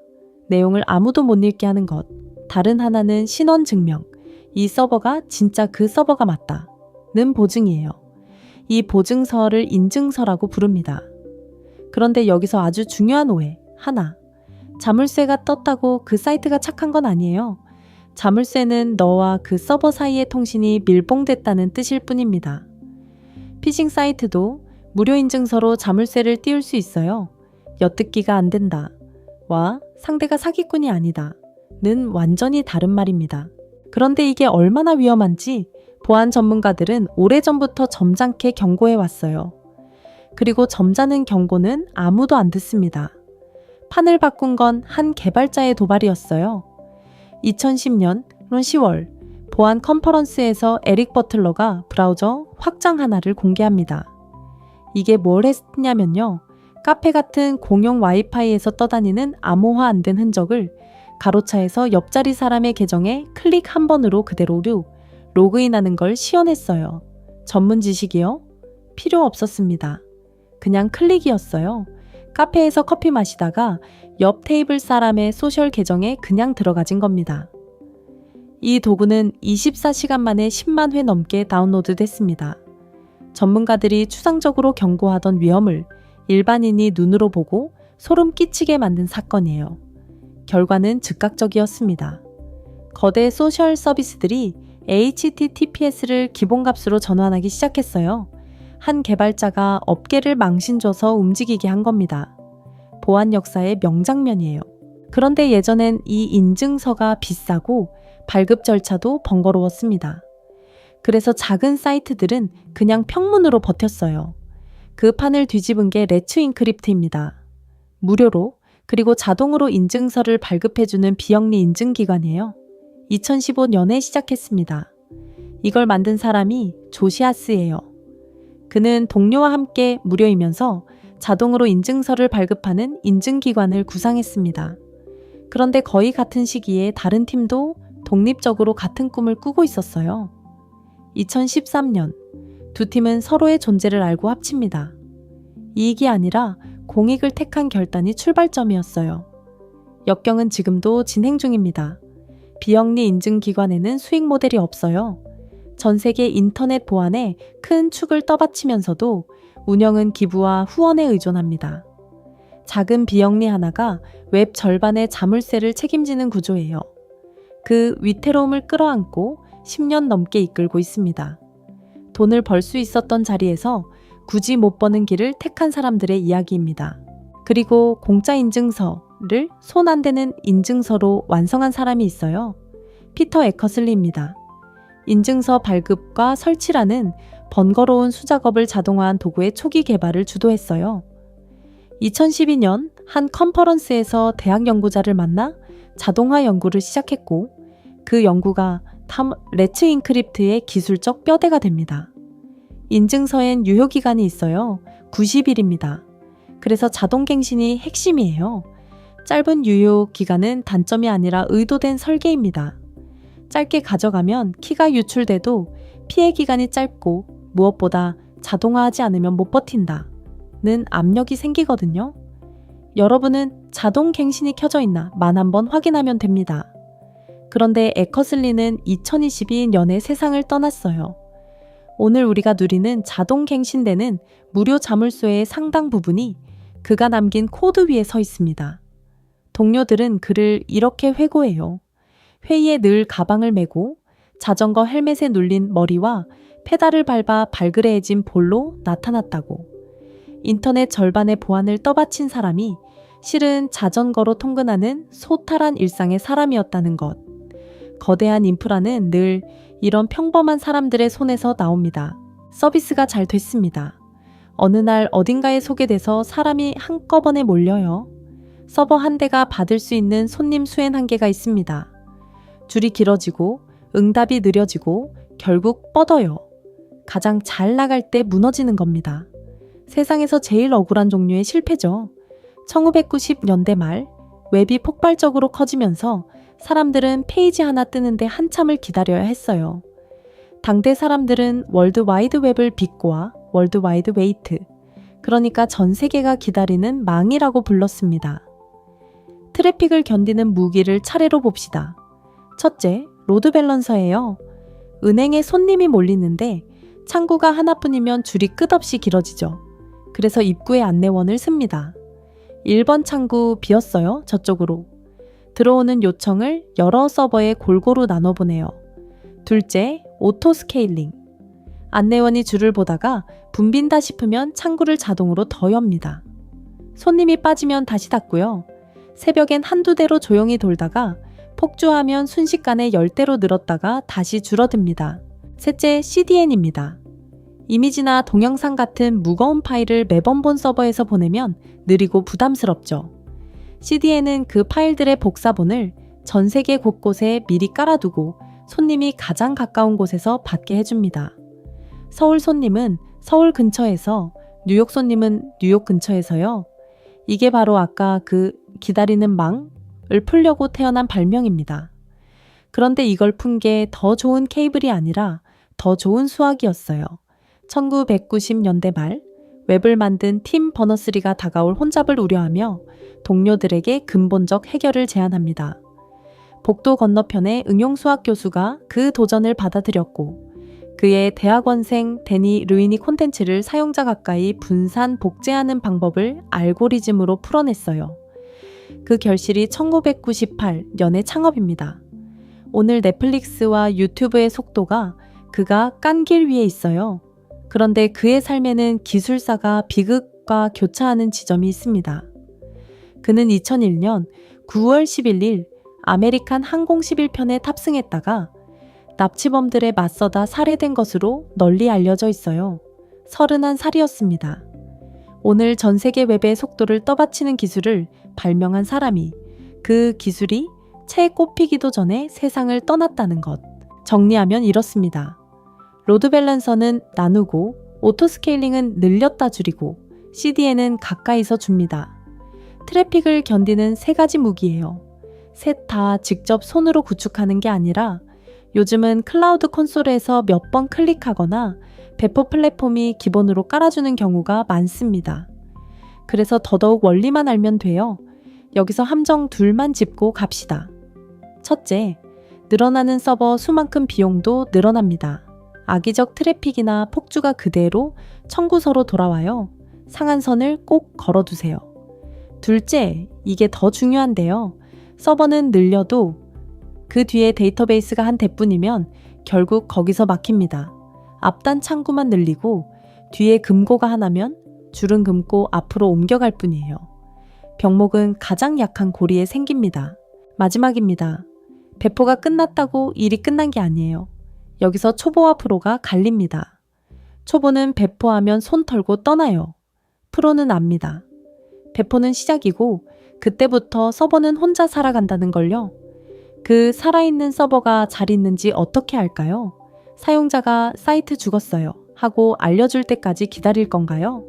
내용을 아무도 못 읽게 하는 것. 다른 하나는 신원 증명, 이 서버가 진짜 그 서버가 맞다는 보증이에요. 이 보증서를 인증서라고 부릅니다. 그런데 여기서 아주 중요한 오해 하나. 자물쇠가 떴다고 그 사이트가 착한 건 아니에요. 자물쇠는 너와 그 서버 사이의 통신이 밀봉됐다는 뜻일 뿐입니다. 피싱 사이트도 무료 인증서로 자물쇠를 띄울 수 있어요. 엿듣기가 안 된다. 와, 상대가 사기꾼이 아니다. 는 완전히 다른 말입니다. 그런데 이게 얼마나 위험한지 보안 전문가들은 오래전부터 점잖게 경고해 왔어요. 그리고 점잖은 경고는 아무도 안 듣습니다. 판을 바꾼 건 한 개발자의 도발이었어요. 2010년 10월 보안 컨퍼런스에서 에릭 버틀러가 브라우저 확장 하나를 공개합니다. 이게 뭘 했냐면요. 카페 같은 공용 와이파이에서 떠다니는 암호화 안 된 흔적을 가로차에서 옆자리 사람의 계정에 클릭 한 번으로 그대로로 로그인하는 걸 시연했어요. 전문 지식이요? 필요 없었습니다. 그냥 클릭이었어요. 카페에서 커피 마시다가 옆 테이블 사람의 소셜 계정에 그냥 들어가진 겁니다. 이 도구는 24시간 만에 10만 회 넘게 다운로드 됐습니다. 전문가들이 추상적으로 경고하던 위험을 일반인이 눈으로 보고 소름 끼치게 만든 사건이에요. 결과는 즉각적이었습니다. 거대 소셜 서비스들이 HTTPS를 기본값으로 전환하기 시작했어요. 한 개발자가 업계를 망신줘서 움직이게 한 겁니다. 보안 역사의 명장면이에요. 그런데 예전엔 이 인증서가 비싸고 발급 절차도 번거로웠습니다. 그래서 작은 사이트들은 그냥 평문으로 버텼어요. 그 판을 뒤집은 게 레츠 인크립트입니다. 무료로 그리고 자동으로 인증서를 발급해주는 비영리 인증기관이에요. 2015년에 시작했습니다. 이걸 만든 사람이 조시아스예요. 그는 동료와 함께 무료이면서 자동으로 인증서를 발급하는 인증기관을 구상했습니다. 그런데 거의 같은 시기에 다른 팀도 독립적으로 같은 꿈을 꾸고 있었어요. 2013년 두 팀은 서로의 존재를 알고 합칩니다. 이익이 아니라 공익을 택한 결단이 출발점이었어요. 역경은 지금도 진행 중입니다. 비영리 인증기관에는 수익 모델이 없어요. 전 세계 인터넷 보안에 큰 축을 떠받치면서도 운영은 기부와 후원에 의존합니다. 작은 비영리 하나가 웹 절반의 자물쇠를 책임지는 구조예요. 그 위태로움을 끌어안고 10년 넘게 이끌고 있습니다. 돈을 벌 수 있었던 자리에서 굳이 못 버는 길을 택한 사람들의 이야기입니다. 그리고 공짜 인증서를 손 안 대는 인증서로 완성한 사람이 있어요. 피터 에커슬리입니다. 인증서 발급과 설치라는 번거로운 수작업을 자동화한 도구의 초기 개발을 주도했어요. 2012년 한 컨퍼런스에서 대학 연구자를 만나 자동화 연구를 시작했고 그 연구가 레츠 인크립트의 기술적 뼈대가 됩니다. 인증서엔 유효기간이 있어요. 90일입니다. 그래서 자동갱신이 핵심이에요. 짧은 유효기간은 단점이 아니라 의도된 설계입니다. 짧게 가져가면 키가 유출돼도 피해 기간이 짧고 무엇보다 자동화하지 않으면 못 버틴다. 는 압력이 생기거든요. 여러분은 자동갱신이 켜져 있나 만 한번 확인하면 됩니다. 그런데 에커슬리는 2022년에 세상을 떠났어요. 오늘 우리가 누리는 자동갱신되는 무료 자물쇠의 상당 부분이 그가 남긴 코드 위에 서 있습니다. 동료들은 그를 이렇게 회고해요. 회의에 늘 가방을 메고 자전거 헬멧에 눌린 머리와 페달을 밟아 발그레해진 볼로 나타났다고. 인터넷 절반의 보안을 떠받친 사람이 실은 자전거로 통근하는 소탈한 일상의 사람이었다는 것. 거대한 인프라는 늘 이런 평범한 사람들의 손에서 나옵니다. 서비스가 잘 됐습니다. 어느 날 어딘가에 소개돼서 사람이 한꺼번에 몰려요. 서버 한 대가 받을 수 있는 손님 수엔 한계가 있습니다. 줄이 길어지고 응답이 느려지고 결국 뻗어요. 가장 잘 나갈 때 무너지는 겁니다. 세상에서 제일 억울한 종류의 실패죠. 1990년대 말 웹이 폭발적으로 커지면서 사람들은 페이지 하나 뜨는데 한참을 기다려야 했어요. 당대 사람들은 월드 와이드 웹을 빅고와 월드 와이드 웨이트, 그러니까 전 세계가 기다리는 망이라고 불렀습니다. 트래픽을 견디는 무기를 차례로 봅시다. 첫째, 로드 밸런서예요. 은행에 손님이 몰리는데 창구가 하나뿐이면 줄이 끝없이 길어지죠. 그래서 입구에 안내원을 씁니다. 1번 창구 비었어요. 저쪽으로. 들어오는 요청을 여러 서버에 골고루 나눠보내요. 둘째, 오토 스케일링. 안내원이 줄을 보다가 붐빈다 싶으면 창구를 자동으로 더 엽니다. 손님이 빠지면 다시 닫고요. 새벽엔 한두 대로 조용히 돌다가 폭주하면 순식간에 10대로 늘었다가 다시 줄어듭니다. 셋째, CDN입니다. 이미지나 동영상 같은 무거운 파일을 매번 본 서버에서 보내면 느리고 부담스럽죠. CDN은 그 파일들의 복사본을 전 세계 곳곳에 미리 깔아두고 손님이 가장 가까운 곳에서 받게 해줍니다. 서울 손님은 서울 근처에서, 뉴욕 손님은 뉴욕 근처에서요. 이게 바로 아까 그 기다리는 망을 풀려고 태어난 발명입니다. 그런데 이걸 푼 게 더 좋은 케이블이 아니라 더 좋은 수학이었어요. 1990년대 말 웹을 만든 팀 버너스리가 다가올 혼잡을 우려하며 동료들에게 근본적 해결을 제안합니다. 복도 건너편의 응용수학 교수가 그 도전을 받아들였고 그의 대학원생 데니 루이니 콘텐츠를 사용자 가까이 분산 복제하는 방법을 알고리즘으로 풀어냈어요. 그 결실이 1998년의 창업입니다. 오늘 넷플릭스와 유튜브의 속도가 그가 깐 길 위에 있어요. 그런데 그의 삶에는 기술사가 비극과 교차하는 지점이 있습니다. 그는 2001년 9월 11일 아메리칸 항공 11편에 탑승했다가 납치범들에 맞서다 살해된 것으로 널리 알려져 있어요. 31살이었습니다. 오늘 전 세계 웹의 속도를 떠받치는 기술을 발명한 사람이 그 기술이 채에 꼽히기도 전에 세상을 떠났다는 것. 정리하면 이렇습니다. 로드 밸런서는 나누고 오토스케일링은 늘렸다 줄이고 CDN은 가까이서 줍니다. 트래픽을 견디는 세 가지 무기예요. 셋 다 직접 손으로 구축하는 게 아니라 요즘은 클라우드 콘솔에서 몇 번 클릭하거나 배포 플랫폼이 기본으로 깔아주는 경우가 많습니다. 그래서 더더욱 원리만 알면 돼요. 여기서 함정 둘만 짚고 갑시다. 첫째, 늘어나는 서버 수만큼 비용도 늘어납니다. 악의적 트래픽이나 폭주가 그대로 청구서로 돌아와요. 상한선을 꼭 걸어두세요. 둘째, 이게 더 중요한데요. 서버는 늘려도 그 뒤에 데이터베이스가 한 대뿐이면 결국 거기서 막힙니다. 앞단 창구만 늘리고 뒤에 금고가 하나면 줄은 금고 앞으로 옮겨갈 뿐이에요. 병목은 가장 약한 고리에 생깁니다. 마지막입니다. 배포가 끝났다고 일이 끝난 게 아니에요. 여기서 초보와 프로가 갈립니다. 초보는 배포하면 손 털고 떠나요. 프로는 압니다. 배포는 시작이고 그때부터 서버는 혼자 살아간다는 걸요. 그 살아있는 서버가 잘 있는지 어떻게 알까요? 사용자가 사이트 죽었어요 하고 알려줄 때까지 기다릴 건가요?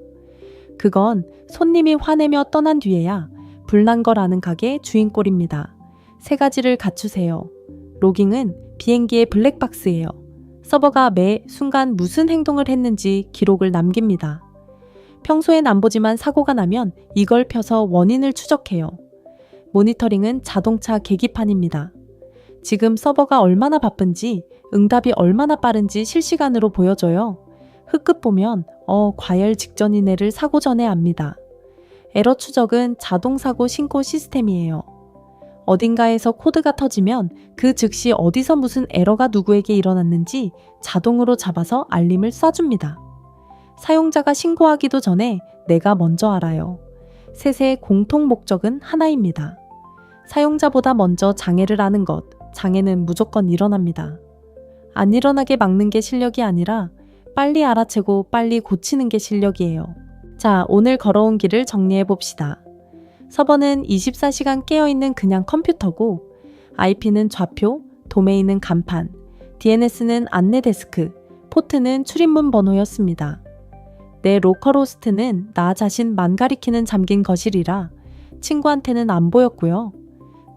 그건 손님이 화내며 떠난 뒤에야 불난 걸 아는 가게 주인꼴입니다. 세 가지를 갖추세요. 로깅은 비행기의 블랙박스예요. 서버가 매 순간 무슨 행동을 했는지 기록을 남깁니다. 평소엔 안 보지만 사고가 나면 이걸 펴서 원인을 추적해요. 모니터링은 자동차 계기판입니다. 지금 서버가 얼마나 바쁜지, 응답이 얼마나 빠른지 실시간으로 보여줘요. 흑급 보면 과열 직전이네를 사고 전에 압니다. 에러 추적은 자동사고 신고 시스템이에요. 어딘가에서 코드가 터지면 그 즉시 어디서 무슨 에러가 누구에게 일어났는지 자동으로 잡아서 알림을 쏴줍니다. 사용자가 신고하기도 전에 내가 먼저 알아요. 셋의 공통 목적은 하나입니다. 사용자보다 먼저 장애를 아는 것, 장애는 무조건 일어납니다. 안 일어나게 막는 게 실력이 아니라 빨리 알아채고 빨리 고치는 게 실력이에요. 자, 오늘 걸어온 길을 정리해 봅시다. 서버는 24시간 깨어있는 그냥 컴퓨터고 IP는 좌표, 도메인은 간판, DNS는 안내 데스크, 포트는 출입문 번호였습니다. 내 로컬호스트는 나 자신만 가리키는 잠긴 거실이라 친구한테는 안 보였고요.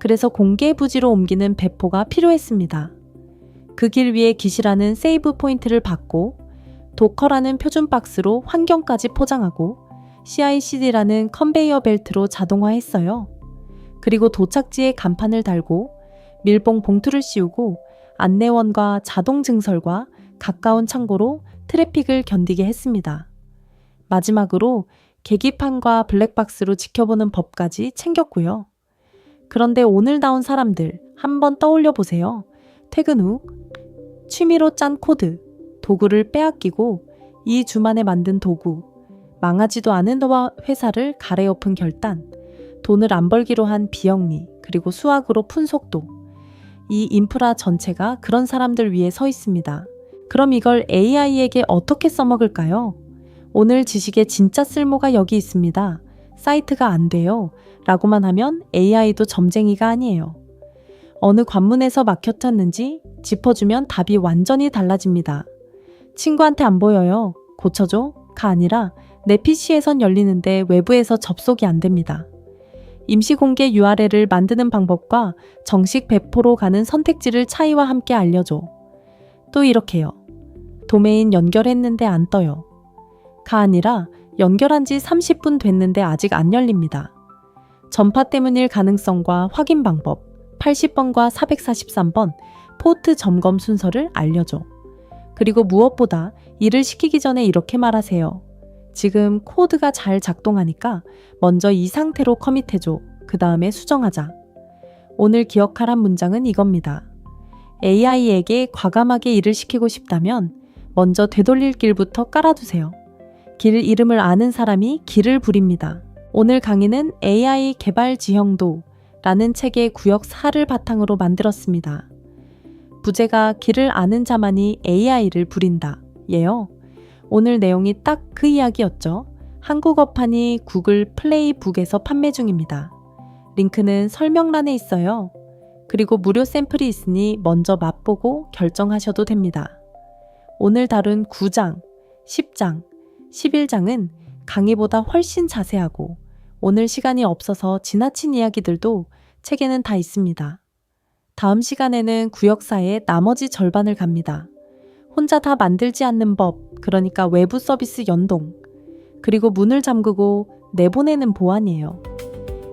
그래서 공개 부지로 옮기는 배포가 필요했습니다. 그 길 위에 기시라는 세이브 포인트를 받고 도커라는 표준 박스로 환경까지 포장하고 CI/CD라는 컨베이어 벨트로 자동화했어요. 그리고 도착지에 간판을 달고 밀봉 봉투를 씌우고 안내원과 자동 증설과 가까운 창고로 트래픽을 견디게 했습니다. 마지막으로 계기판과 블랙박스로 지켜보는 법까지 챙겼고요. 그런데 오늘 나온 사람들 한번 떠올려 보세요. 퇴근 후 취미로 짠 코드, 도구를 빼앗기고 2주 만에 만든 도구, 망하지도 않은 회사를 가래엎은 결단, 돈을 안 벌기로 한 비영리, 그리고 수학으로 푼 속도. 이 인프라 전체가 그런 사람들 위에 서 있습니다. 그럼 이걸 AI에게 어떻게 써먹을까요? 오늘 지식의 진짜 쓸모가 여기 있습니다. 사이트가 안 돼요 라고만 하면 AI도 점쟁이가 아니에요. 어느 관문에서 막혔었는지 짚어주면 답이 완전히 달라집니다. 친구한테 안 보여요. 고쳐줘? 가 아니라 내 PC에선 열리는데 외부에서 접속이 안 됩니다. 임시 공개 URL을 만드는 방법과 정식 배포로 가는 선택지를 차이와 함께 알려줘. 또 이렇게요. 도메인 연결했는데 안 떠요. 가 아니라 연결한 지 30분 됐는데 아직 안 열립니다. 전파 때문일 가능성과 확인 방법, 80번과 443번 포트 점검 순서를 알려줘. 그리고 무엇보다 일을 시키기 전에 이렇게 말하세요. 지금 코드가 잘 작동하니까 먼저 이 상태로 커밋해줘. 그 다음에 수정하자. 오늘 기억할 한 문장은 이겁니다. AI에게 과감하게 일을 시키고 싶다면 먼저 되돌릴 길부터 깔아두세요. 길 이름을 아는 사람이 길을 부립니다. 오늘 강의는 AI 개발 지형도라는 책의 구역 4를 바탕으로 만들었습니다. 부제가 길을 아는 자만이 AI를 부린다. 예요. 오늘 내용이 딱 그 이야기였죠. 한국어판이 구글 플레이북에서 판매 중입니다. 링크는 설명란에 있어요. 그리고 무료 샘플이 있으니 먼저 맛보고 결정하셔도 됩니다. 오늘 다룬 9장, 10장, 11장은 강의보다 훨씬 자세하고 오늘 시간이 없어서 지나친 이야기들도 책에는 다 있습니다. 다음 시간에는 구역사의 나머지 절반을 갑니다. 혼자 다 만들지 않는 법, 그러니까 외부 서비스 연동, 그리고 문을 잠그고 내보내는 보안이에요.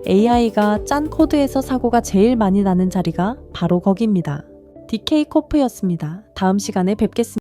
AI가 짠 코드에서 사고가 제일 많이 나는 자리가 바로 거기입니다. DK 코프였습니다. 다음 시간에 뵙겠습니다.